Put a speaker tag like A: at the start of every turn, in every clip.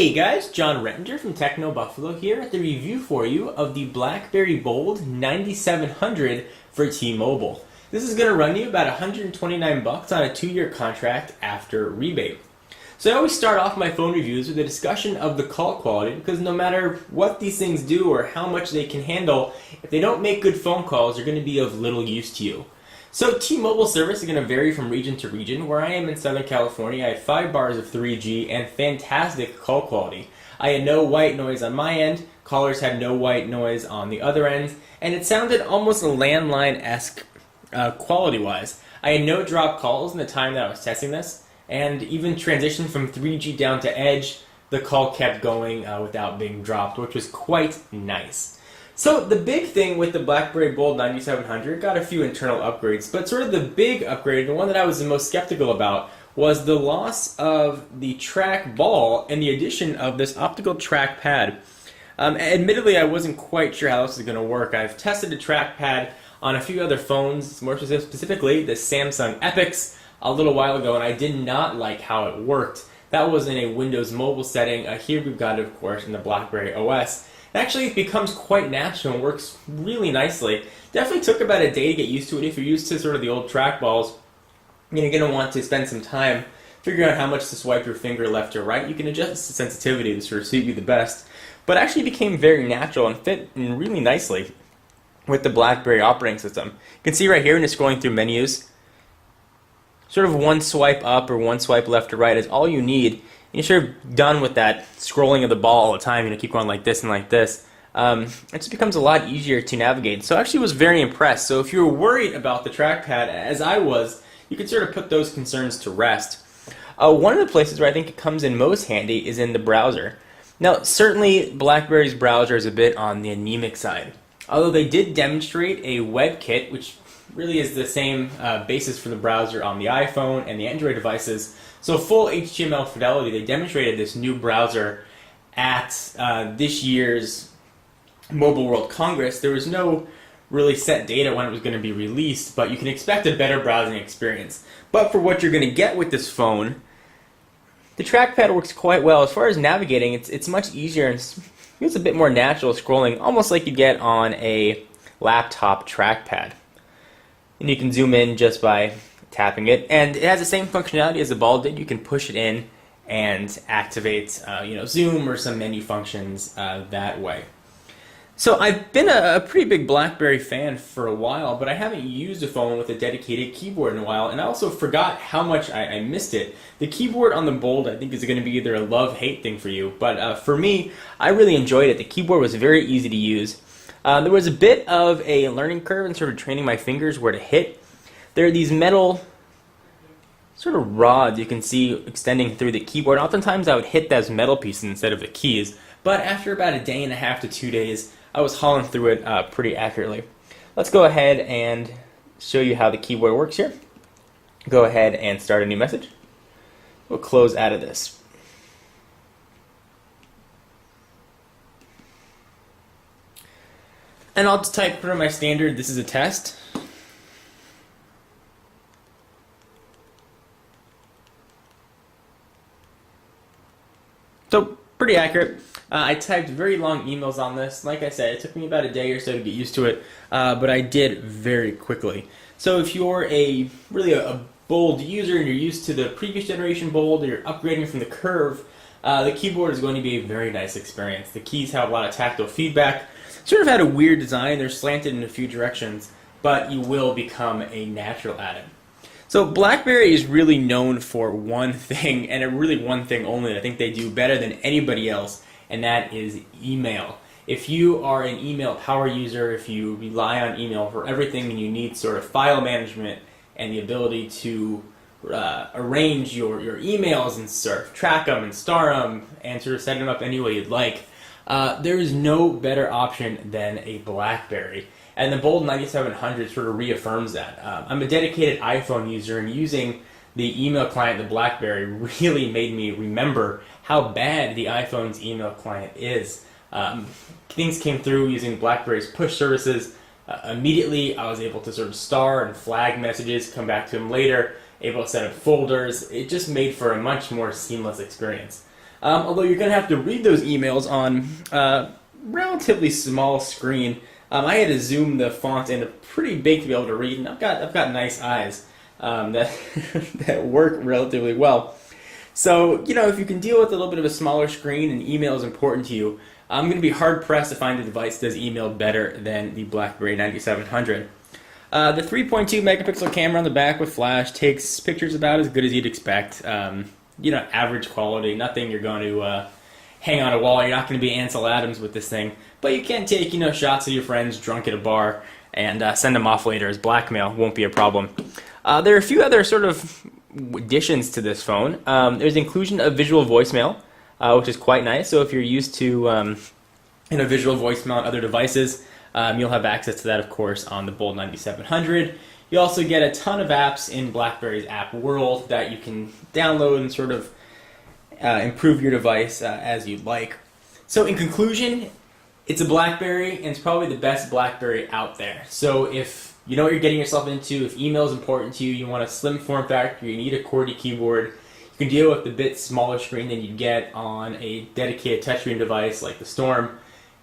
A: Hey guys, John Rettinger from Techno Buffalo here at the review for you of the Blackberry Bold 9700 for T-Mobile. This is going to run you about 129 bucks on a 2-year contract after rebate. So I always start off my phone reviews with a discussion of the call quality because no matter what these things do or how much they can handle, if they don't make good phone calls, they're going to be of little use to you. So T-Mobile service is going to vary from region to region. Where I am in Southern California, I have 5 bars of 3G and fantastic call quality. I had no white noise on my end, callers had no white noise on the other end, and it sounded almost landline-esque quality-wise. I had no drop calls in the time that I was testing this, and even transitioned from 3G down to Edge, the call kept going without being dropped, which was quite nice. So the big thing with the Blackberry Bold 9700 got a few internal upgrades, but sort of the big upgrade, the one that I was the most skeptical about, was the loss of the track ball and the addition of this optical trackpad. Admittedly, I wasn't quite sure how this is going to work. I've tested the trackpad on a few other phones, more specifically the Samsung Epics, a little while ago, and I did not like how it worked. That was in a Windows Mobile setting. Here we've got it, of course, in the Blackberry OS. Actually, it becomes quite natural and works really nicely. Definitely took about a day to get used to it. If you're used to sort of the old trackballs, you're going to want to spend some time figuring out how much to swipe your finger left or right. You can adjust the sensitivity to sort of suit you the best. But it actually became very natural and fit in really nicely with the Blackberry operating system. You can see right here when you're scrolling through menus, sort of one swipe up or one swipe left or right is all you need. You're sort of done with that scrolling of the ball all the time. Keep going like this and like this. It just becomes a lot easier to navigate. So I actually was very impressed. So if you were worried about the trackpad, as I was, you could sort of put those concerns to rest. One of the places where I think it comes in most handy is in the browser. Now, certainly BlackBerry's browser is a bit on the anemic side. Although they did demonstrate a WebKit, which really is the same basis for the browser on the iPhone and the Android devices. So full HTML fidelity, they demonstrated this new browser at this year's Mobile World Congress. There was no really set data when it was going to be released, but you can expect a better browsing experience. But for what you're going to get with this phone, the trackpad works quite well. As far as navigating, it's much easier and it's a bit more natural scrolling, almost like you get on a laptop trackpad. And you can zoom in just by tapping it, and it has the same functionality as the ball did. You can push it in and activate Zoom or some menu functions that way. So I've been a pretty big BlackBerry fan for a while, but I haven't used a phone with a dedicated keyboard in a while, and I also forgot how much I missed it. The keyboard on the Bold, I think, is going to be either a love-hate thing for you, but for me, I really enjoyed it. The keyboard was very easy to use. There was a bit of a learning curve in sort of training my fingers where to hit. There are these metal sort of rods you can see extending through the keyboard. Oftentimes I would hit those metal pieces instead of the keys, but after about a day and a half to 2 days, I was hauling through it pretty accurately. Let's go ahead and show you how the keyboard works here. Go ahead and start a new message. We'll close out of this. And I'll just type for my standard, this is a test. So, pretty accurate. I typed very long emails on this. Like I said, it took me about a day or so to get used to it, but I did very quickly. So if you're really a Bold user and you're used to the previous generation Bold, or you're upgrading from the Curve, the keyboard is going to be a very nice experience. The keys have a lot of tactile feedback. Sort of had a weird design. They're slanted in a few directions, but you will become a natural at it. So BlackBerry is really known for one thing, and really one thing only that I think they do better than anybody else, and that is email. If you are an email power user, if you rely on email for everything and you need sort of file management and the ability to arrange your emails and sort of track them and star them and sort of set them up any way you'd like, there is no better option than a BlackBerry. And the Bold 9700 sort of reaffirms that. I'm a dedicated iPhone user, and using the email client, the Blackberry, really made me remember how bad the iPhone's email client is. Things came through using BlackBerry's push services. Immediately, I was able to sort of star and flag messages, come back to them later, able to set up folders. It just made for a much more seamless experience. Although you're going to have to read those emails on a relatively small screen. I had to zoom the font in pretty big to be able to read, and I've got nice eyes that that work relatively well. So, if you can deal with a little bit of a smaller screen and email is important to you, I'm going to be hard-pressed to find a device that does email better than the Blackberry 9700. The 3.2 megapixel camera on the back with flash takes pictures about as good as you'd expect. Average quality, nothing you're going to hang on a wall. You're not going to be Ansel Adams with this thing. But you can take, shots of your friends drunk at a bar and send them off later as blackmail. Won't be a problem. There are a few other sort of additions to this phone. There's inclusion of visual voicemail, which is quite nice. So if you're used to visual voicemail on other devices, you'll have access to that, of course, on the Bold 9700. You also get a ton of apps in BlackBerry's app world that you can download and sort of improve your device as you'd like. So in conclusion, it's a BlackBerry, and it's probably the best BlackBerry out there. So if you know what you're getting yourself into, if email is important to you, you want a slim form factor, you need a QWERTY keyboard, you can deal with a bit smaller screen than you'd get on a dedicated touchscreen device like the Storm,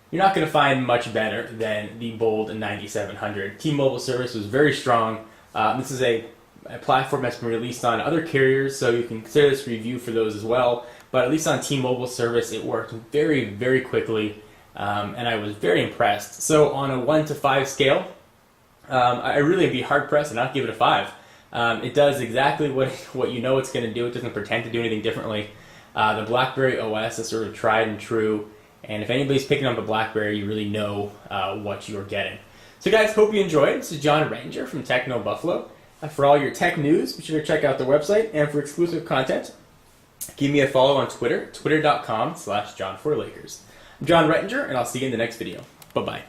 A: you're not going to find much better than the Bold 9700. T-Mobile service was very strong. This is a platform that's been released on other carriers, so you can consider this review for those as well. But at least on T-Mobile service, it worked very, very quickly, and I was very impressed. So on a 1 to 5 scale, I really would be hard-pressed to not give it a 5. It does exactly what you know it's going to do. It doesn't pretend to do anything differently. The BlackBerry OS is sort of tried and true. And if anybody's picking up a BlackBerry, you really know what you're getting. So guys, hope you enjoyed. This is John Rettinger from Techno Buffalo. For all your tech news, be sure to check out the website. And for exclusive content, give me a follow on Twitter, twitter.com/John4Lakers. I'm John Rettinger, and I'll see you in the next video. Bye-bye.